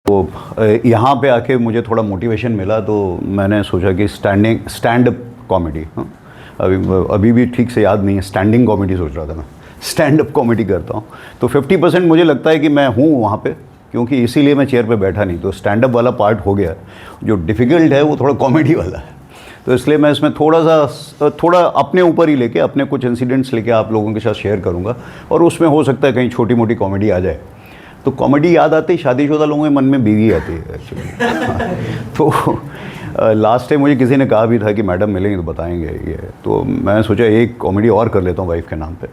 यहाँ पे आके मुझे थोड़ा मोटिवेशन मिला, तो मैंने सोचा कि स्टैंड अप कॉमेडी, अभी भी ठीक से याद नहीं है, स्टैंडिंग कॉमेडी सोच रहा था मैं, स्टैंड अप कॉमेडी करता हूँ। तो 50% मुझे लगता है कि मैं हूँ वहाँ पे, क्योंकि इसीलिए मैं चेयर पे बैठा नहीं। तो स्टैंड अप वाला पार्ट हो गया, जो डिफ़िकल्ट है वो थोड़ा कॉमेडी वाला है। तो इसलिए मैं इसमें थोड़ा अपने ऊपर ही लेके, अपने कुछ इंसिडेंट्स लेके आप लोगों के साथ शेयर करूँगा, और उसमें हो सकता है कहीं छोटी मोटी कॉमेडी आ जाए। तो कॉमेडी याद आती है शादीशुदा लोगों के मन में बीवी आती है एक्चुअली। तो लास्ट टाइम मुझे किसी ने कहा भी था कि मैडम मिलेंगे तो बताएंगे ये, तो मैं सोचा एक कॉमेडी और कर लेता हूँ वाइफ के नाम पे।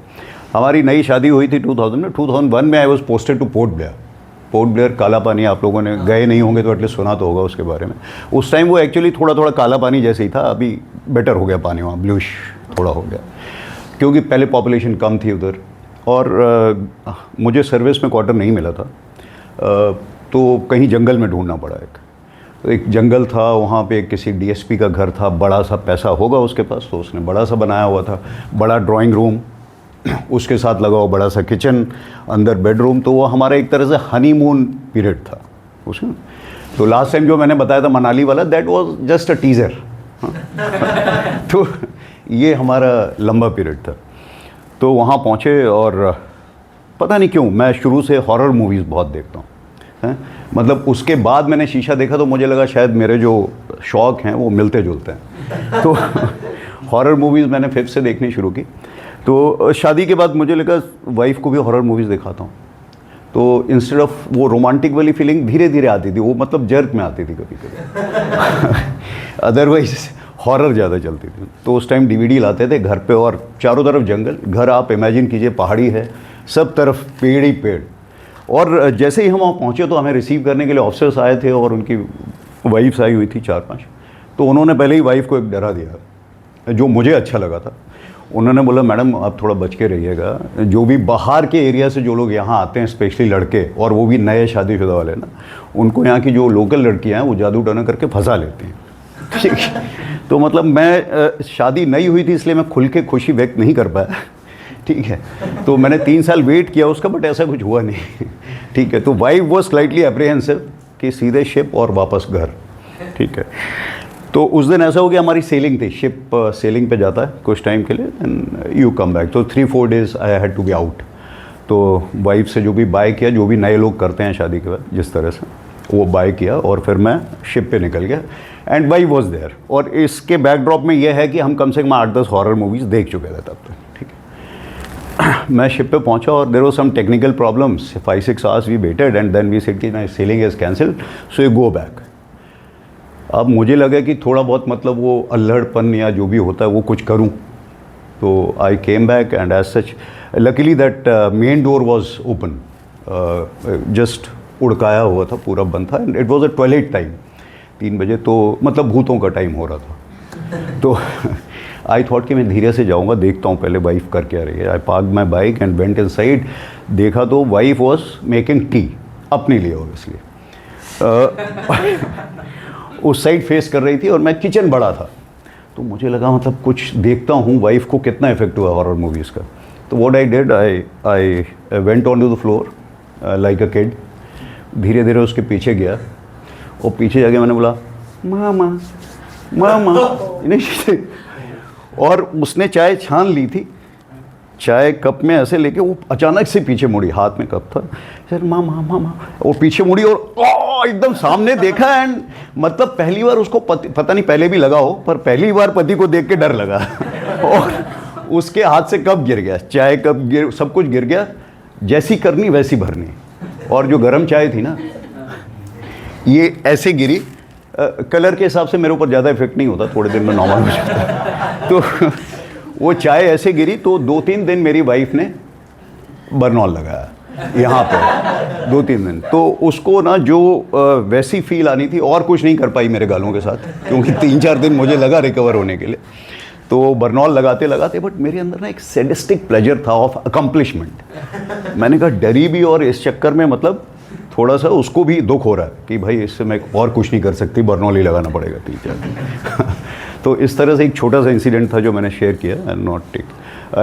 हमारी नई शादी हुई थी 2000 में। 2001 में I was posted two port Blair. काला पानी, आप लोगों ने गए नहीं होंगे तो एटलीस्ट सुना तो होगा उसके बारे में। उस टाइम वो एक्चुअली थोड़ा काला पानी जैसे ही था, अभी बेटर हो गया पानी वहाँ, ब्लूइश थोड़ा हो गया, क्योंकि पहले पॉपुलेशन कम थी उधर, और मुझे सर्विस में क्वार्टर नहीं मिला था, तो कहीं जंगल में ढूंढना पड़ा। एक जंगल था वहाँ पे, किसी डीएसपी का घर था, बड़ा सा पैसा होगा उसके पास, तो उसने बड़ा सा बनाया हुआ था, बड़ा ड्राइंग रूम, उसके साथ लगा हुआ बड़ा सा किचन, अंदर बेडरूम। तो वो हमारा एक तरह से हनीमून पीरियड था उसमें। तो लास्ट टाइम जो मैंने बताया था मनाली वाला, that was just a teaser. तो ये हमारा लंबा पीरियड था। तो वहाँ पहुँचे, और पता नहीं क्यों मैं शुरू से हॉरर मूवीज़ बहुत देखता हूँ, हैं। मतलब उसके बाद मैंने शीशा देखा तो मुझे लगा शायद मेरे जो शौक़ हैं वो मिलते जुलते हैं। तो हॉरर मूवीज़ मैंने फिर से देखनी शुरू की। तो शादी के बाद मुझे लगा वाइफ को भी हॉरर मूवीज़ दिखाता हूँ। तो इंस्टेड ऑफ वो रोमांटिक वाली फीलिंग धीरे धीरे आती थी, वो मतलब जर्क में आती थी कभी कभी। अदरवाइज हॉरर ज़्यादा चलती थी। तो उस टाइम डीवीडी लाते थे घर पे, और चारों तरफ जंगल, घर आप इमेजिन कीजिए पहाड़ी है, सब तरफ पेड़ ही पेड़। और जैसे ही हम वहाँ पहुँचे तो हमें रिसीव करने के लिए ऑफिसर्स आए थे, और उनकी वाइफ्स आई हुई थी 4-5। तो उन्होंने पहले ही वाइफ को एक डरा दिया, जो मुझे अच्छा लगा था। उन्होंने बोला मैडम आप थोड़ा बच के रहिएगा, जो भी बाहर के एरिया से जो लोग यहाँ आते हैं, स्पेशली लड़के, और वो भी नए शादीशुदा वाले ना, उनको यहाँ की जो लोकल लड़कियाँ हैं वो जादू टोना करके फंसा लेती हैं। ठीक है। तो मतलब मैं शादी नहीं हुई थी इसलिए मैं खुल के खुशी व्यक्त नहीं कर पाया। ठीक है। तो मैंने 3 साल वेट किया उसका, बट ऐसा कुछ हुआ नहीं। ठीक है। तो वाइफ वो स्लाइटली एप्रीहेंसिव कि सीधे शिप और वापस घर। ठीक है। तो उस दिन ऐसा हो गया, हमारी सेलिंग थी, शिप सेलिंग पे जाता है कुछ टाइम के लिए, एंड यू कम बैक। तो 3-4 days I had to be out. तो वाइफ से जो भी बाय किया, जो भी नए लोग करते हैं शादी के बाद जिस तरह से, वो बाय किया, और फिर मैं शिप पे निकल गया, एंड वाइफ वॉज देयर। और इसके बैकड्रॉप में यह है कि हम कम से कम 8-10 हॉरर मूवीज़ देख चुके थे तब तक। ठीक है। मैं शिप पे पहुंचा, और there was some technical problems, 5-6 hours we waited, and then we said कि ना sailing is cancelled, so you go back. अब मुझे लगा कि थोड़ा बहुत मतलब वो अल्हड़पन या जो भी होता है वो कुछ करूं। तो I came back, and as such luckily that main door was open, just उड़काया हुआ था, पूरा बंद था, and it was a toilet time, 3 बजे, तो मतलब भूतों का टाइम हो रहा था। तो आई थॉट कि मैं धीरे से जाऊंगा, देखता हूँ पहले वाइफ कर क्या रही है। आई park my bike and went inside. देखा तो वाइफ वॉज मेकिंग टी, अपने लिए ऑब्वियसली। उस साइड फेस कर रही थी, और मैं किचन बड़ा था। तो मुझे लगा मतलब कुछ देखता हूँ वाइफ को कितना इफेक्ट हुआ हॉरर मूवीज़ का। तो what I did, I went on to the floor like a kid. धीरे धीरे उसके पीछे गया, और पीछे जाके मैंने बोला मामा मामा। और उसने चाय छान ली थी, चाय कप में ऐसे लेके वो अचानक से पीछे मुड़ी, हाथ में कप था, सर मामा मामा, और पीछे मुड़ी, और एकदम सामने देखा। एंड मतलब पहली बार उसको पता नहीं पहले भी लगा हो, पर पहली बार पति को देख के डर लगा। और उसके हाथ से कप गिर गया, चाय कप गिर, सब कुछ गिर गया। जैसी करनी वैसी भरनी। और जो गर्म चाय थी ना, ये ऐसे गिरी। कलर के हिसाब से मेरे ऊपर ज़्यादा इफेक्ट नहीं होता, थोड़े दिन में नॉर्मल हो जाता है। तो वो चाय ऐसे गिरी, तो 2-3 दिन मेरी वाइफ ने बर्नॉल लगाया यहाँ पे, 2-3 दिन। तो उसको ना जो वैसी फील आनी थी, और कुछ नहीं कर पाई मेरे गालों के साथ, क्योंकि 3-4 दिन मुझे लगा रिकवर होने के लिए। तो बर्नॉल लगाते लगाते, बट मेरे अंदर ना एक सैडिस्टिक प्लेजर था ऑफ अकम्पलिशमेंट। मैंने कहा डरी भी, और इस चक्कर में मतलब थोड़ा सा उसको भी दुख हो रहा है कि भाई इससे मैं और कुछ नहीं कर सकती, बर्नॉल ही लगाना पड़ेगा 3-4 दिन। तो इस तरह से एक छोटा सा इंसिडेंट था जो मैंने शेयर किया, एंड नॉट टेक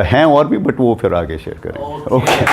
हैं और भी, बट वो फिर आगे शेयर करेंगे। ओके।